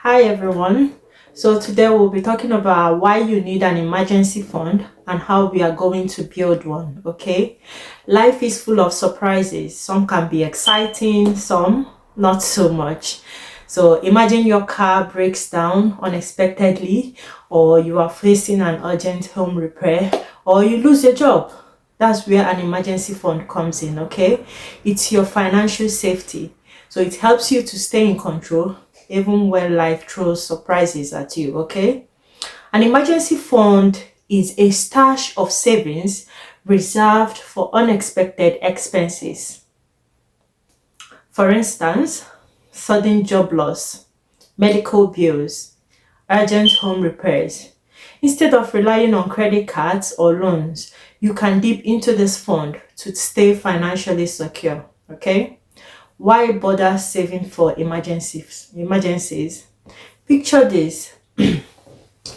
Hi everyone. So today we'll be talking about why you need an emergency fund and how we are going to build one, okay? Life is full of surprises. Some can be exciting, some not so much. So imagine your car breaks down unexpectedly, or you are facing an urgent home repair, or you lose your job. That's where an emergency fund comes in, okay? It's your financial safety. So it helps you to stay in control even when life throws surprises at you, okay? An emergency fund is a stash of savings reserved for unexpected expenses. For instance, sudden job loss, medical bills, urgent home repairs. Instead of relying on credit cards or loans, you can dip into this fund to stay financially secure, okay? Why bother saving for emergencies? Picture this.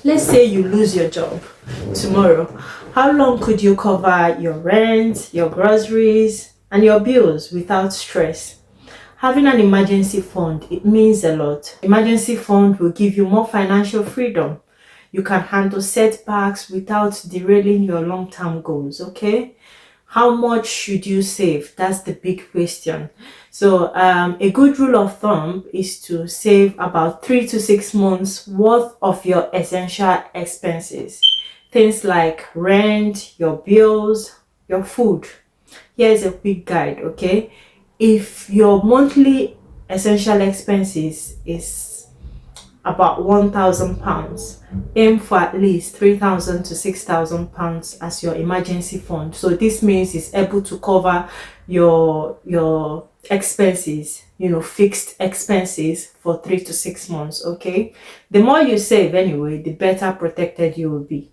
Let's say you lose your job tomorrow. How long could you cover your rent, your groceries, and your bills without stress? Having an emergency fund, it means a lot. Emergency fund will give you more financial freedom. You can handle setbacks without derailing your long-term goals, okay? How much should you save? That's the big question. So a good rule of thumb is to save about 3 to 6 months worth of your essential expenses. Things like rent, your bills, your food. Here's a quick guide, okay? If your monthly essential expenses is about £1,000, aim for at least £3,000 to £6,000 as your emergency fund. So this means it's able to cover your expenses, fixed expenses for 3 to 6 months. Okay, the more you save anyway, the better protected you will be.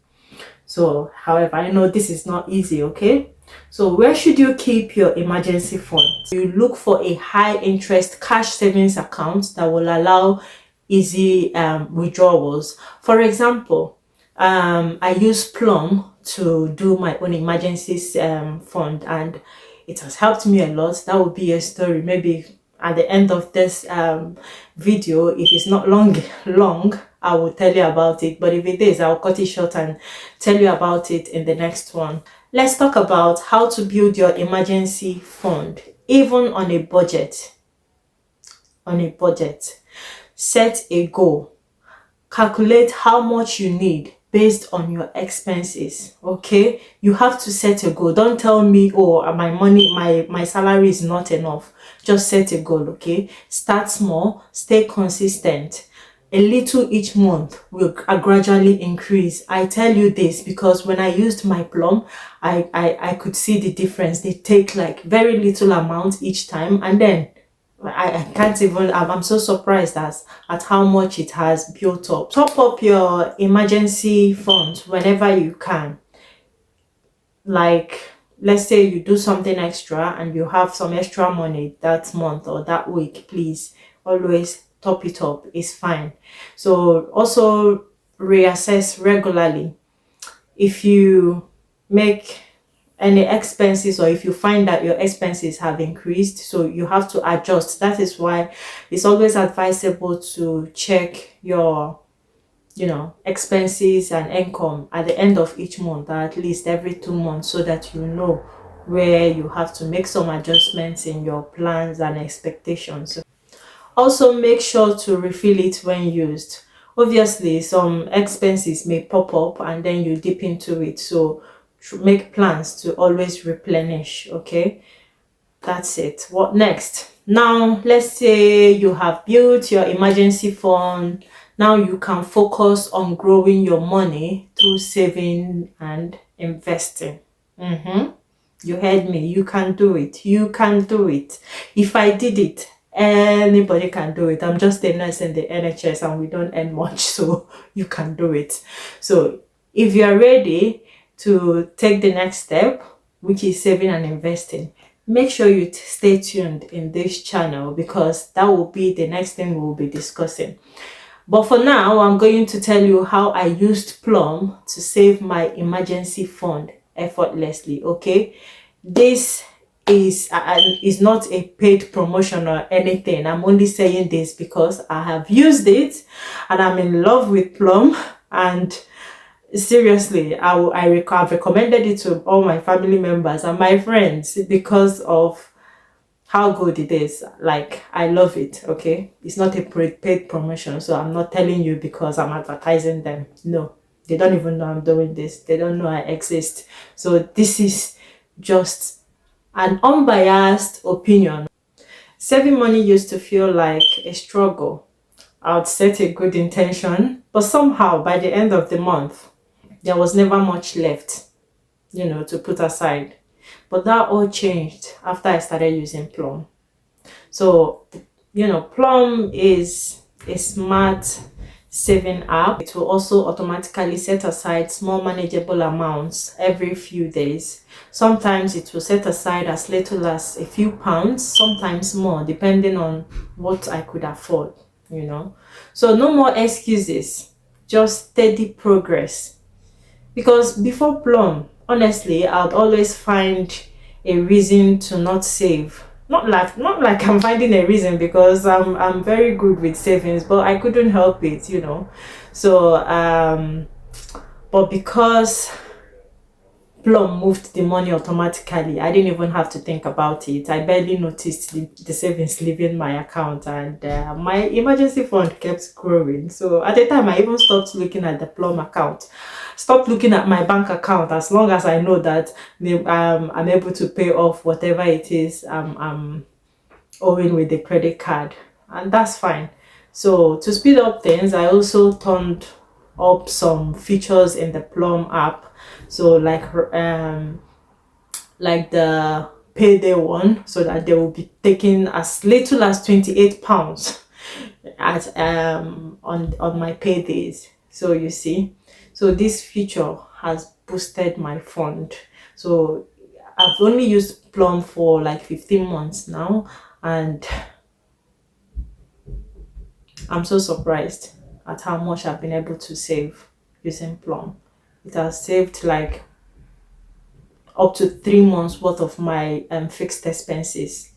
So however, I know this is not easy, okay? So where should you keep your emergency fund? You look for a high interest cash savings account that will allow easy withdrawals. For example, I use Plum to do my own emergencies fund, and it has helped me a lot. That would be a story maybe at the end of this video. If it's not long, I will tell you about it, but if it is, I'll cut it short and tell you about it in the next one. Let's talk about how to build your emergency fund even on a budget. Set a goal. Calculate how much you need based on your expenses, okay? You have to set a goal. Don't tell me, oh, my salary is not enough. Just set a goal, okay? Start small, stay consistent. A little each month will gradually increase. I tell you this because when I used my Plum, I could see the difference. They take like very little amount each time, and then I can't even, I'm so surprised at how much it has built up. Top up your emergency funds whenever you can. Like, let's say you do something extra and you have some extra money that month or that week, please always top it up. It's fine. So also reassess regularly. If you make any expenses, or if you find that your expenses have increased, so you have to adjust. That is why it's always advisable to check your expenses and income at the end of each month, or at least every 2 months, so that you know where you have to make some adjustments in your plans and expectations. Also, make sure to refill it when used. Obviously, some expenses may pop up and then you dip into it, so make plans to always replenish, okay? That's it. What next? Now, let's say you have built your emergency fund. Now you can focus on growing your money through saving and investing. You heard me. You can do it. You can do it. If I did it, anybody can do it. I'm just a nurse in the NHS and we don't earn much, so you can do it. So if you are ready to take the next step, which is saving and investing, make sure you stay tuned in this channel, because that will be the next thing we'll be discussing. But for now, I'm going to tell you how I used Plum to save my emergency fund effortlessly, okay? This is not a paid promotion or anything. I'm only saying this because I have used it and I'm in love with Plum. And seriously, I've recommended it to all my family members and my friends because of how good it is. Like, I love it. Okay, it's not a paid promotion, so I'm not telling you because I'm advertising them. No, they don't even know I'm doing this. They don't know I exist. So this is just an unbiased opinion. Saving money used to feel like a struggle. I would set a good intention, but somehow by the end of the month there was never much left, to put aside. But that all changed after I started using Plum. So, Plum is a smart saving app. It will also automatically set aside small manageable amounts every few days. Sometimes it will set aside as little as a few pounds, sometimes more, depending on what I could afford. So no more excuses, just steady progress. Because before Plum, honestly, I'd always find a reason to not save. Not like I'm finding a reason, because I'm very good with savings, but I couldn't help it. So but because Plum moved the money automatically, I didn't even have to think about it. I barely noticed the savings leaving my account, and my emergency fund kept growing. So at the time, I even stopped looking at the Plum account, stopped looking at my bank account, as long as I know that I'm able to pay off whatever it is I'm owing with the credit card, and that's fine. So to speed up things, I also turned up some features in the Plum app. So like the payday one, so that they will be taking as little as 28 pounds at on my paydays. So you see, so this feature has boosted my fund. So I've only used Plum for like 15 months now, and I'm so surprised at how much I've been able to save using Plum. It has saved like up to 3 months worth of my fixed expenses.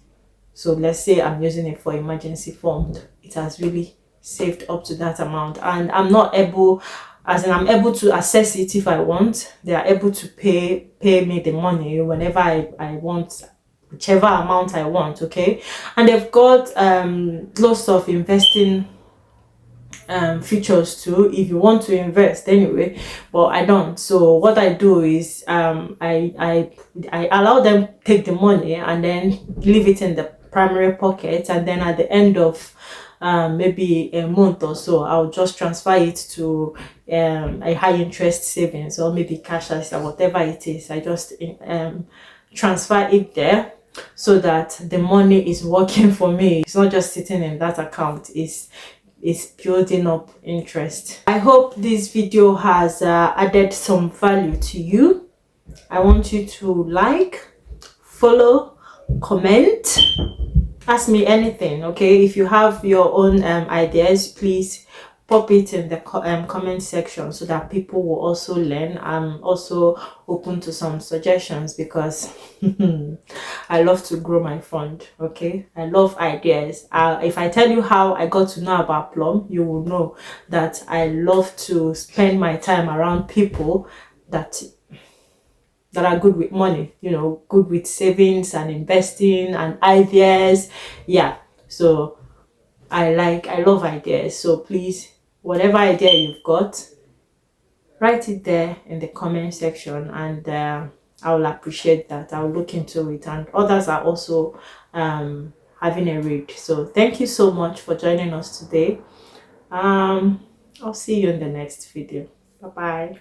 So let's say I'm using it for emergency fund. It has really saved up to that amount, and I'm not able, as in I'm able to access it if I want. They are able to pay me the money whenever I want, whichever amount I want. Okay, and they've got lots of investing features too if you want to invest anyway, but I don't. So what I do is I allow them take the money and then leave it in the primary pocket, and then at the end of maybe a month or so, I'll just transfer it to a high interest savings, or maybe cash as or whatever it is. I just transfer it there, so that the money is working for me. It's not just sitting in that account. It's building up interest. I hope this video has added some value to you. I want you to like, follow, comment, ask me anything. Okay, if you have your own ideas, please pop it in the comment section, so that people will also learn. I'm also open to some suggestions, because I love to grow my fund. Okay, I love ideas. If I tell you how I got to know about Plum, you will know that I love to spend my time around people that are good with money, good with savings and investing and ideas. Yeah, so I love ideas. So please, whatever idea you've got, write it there in the comment section, and I will appreciate that. I'll look into it, and others are also having a read. So thank you so much for joining us today. I'll see you in the next video. Bye bye.